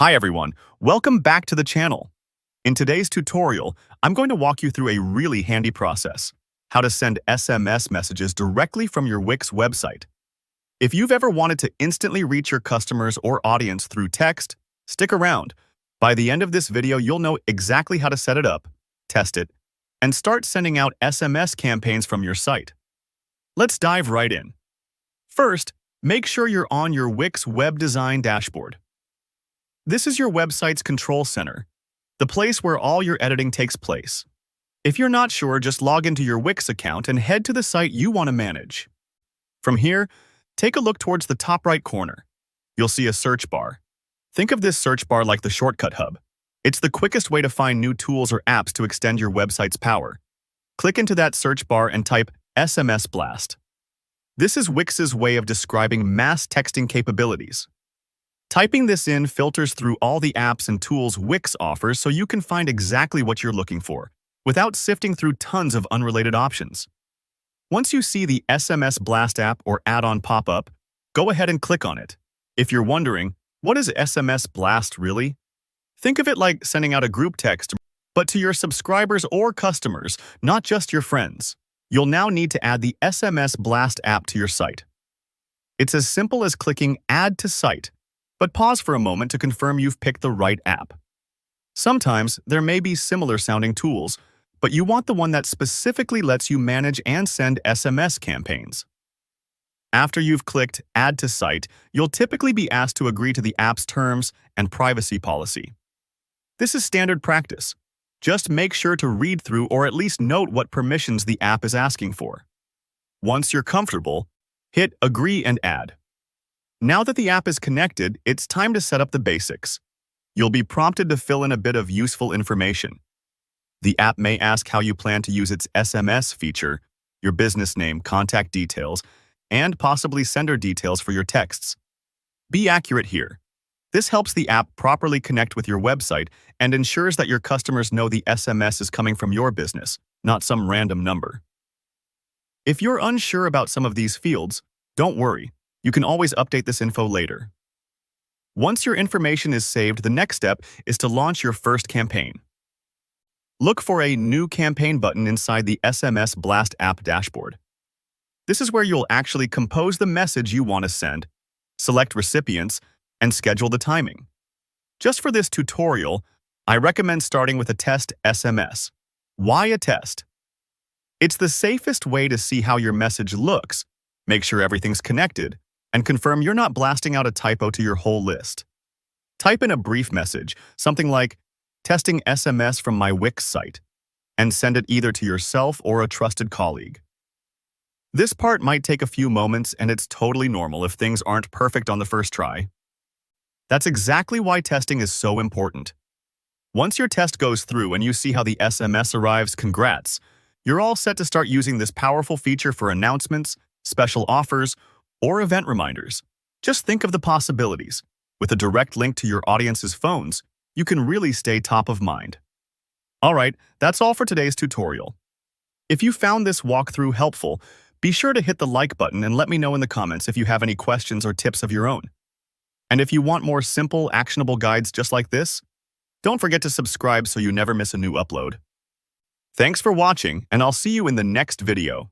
Hi everyone, welcome back to the channel. In today's tutorial, I'm going to walk you through a really handy process, how to send SMS messages directly from your Wix website. If you've ever wanted to instantly reach your customers or audience through text, stick around. By the end of this video, you'll know exactly how to set it up, test it, and start sending out SMS campaigns from your site. Let's dive right in. First, make sure you're on your Wix web design dashboard. This is your website's control center, the place where all your editing takes place. If you're not sure, just log into your Wix account and head to the site you want to manage. From here, take a look towards the top right corner. You'll see a search bar. Think of this search bar like the shortcut hub. It's the quickest way to find new tools or apps to extend your website's power. Click into that search bar and type SMS Blast. This is Wix's way of describing mass texting capabilities. Typing this in filters through all the apps and tools Wix offers so you can find exactly what you're looking for, without sifting through tons of unrelated options. Once you see the SMS Blast app or add-on pop up, go ahead and click on it. If you're wondering, what is SMS Blast really? Think of it like sending out a group text, but to your subscribers or customers, not just your friends. You'll now need to add the SMS Blast app to your site. It's as simple as clicking Add to Site, but pause for a moment to confirm you've picked the right app. Sometimes there may be similar sounding tools, but you want the one that specifically lets you manage and send SMS campaigns. After you've clicked Add to Site, you'll typically be asked to agree to the app's terms and privacy policy. This is standard practice. Just make sure to read through or at least note what permissions the app is asking for. Once you're comfortable, hit Agree and Add. Now that the app is connected, it's time to set up the basics. You'll be prompted to fill in a bit of useful information. The app may ask how you plan to use its SMS feature, your business name, contact details, and possibly sender details for your texts. Be accurate here. This helps the app properly connect with your website and ensures that your customers know the SMS is coming from your business, not some random number. If you're unsure about some of these fields, don't worry. You can always update this info later. Once your information is saved, the next step is to launch your first campaign. Look for a New Campaign button inside the SMS Blast app dashboard. This is where you'll actually compose the message you want to send, select recipients, and schedule the timing. Just for this tutorial, I recommend starting with a test SMS. Why a test? It's the safest way to see how your message looks, make sure everything's connected, and confirm you're not blasting out a typo to your whole list. Type in a brief message, something like, "Testing SMS from my Wix site," and send it either to yourself or a trusted colleague. This part might take a few moments, and it's totally normal if things aren't perfect on the first try. That's exactly why testing is so important. Once your test goes through and you see how the SMS arrives, congrats! You're all set to start using this powerful feature for announcements, special offers, or event reminders. Just think of the possibilities. With a direct link to your audience's phones, you can really stay top of mind. Alright, that's all for today's tutorial. If you found this walkthrough helpful, be sure to hit the like button and let me know in the comments if you have any questions or tips of your own. And if you want more simple, actionable guides just like this, don't forget to subscribe so you never miss a new upload. Thanks for watching, and I'll see you in the next video.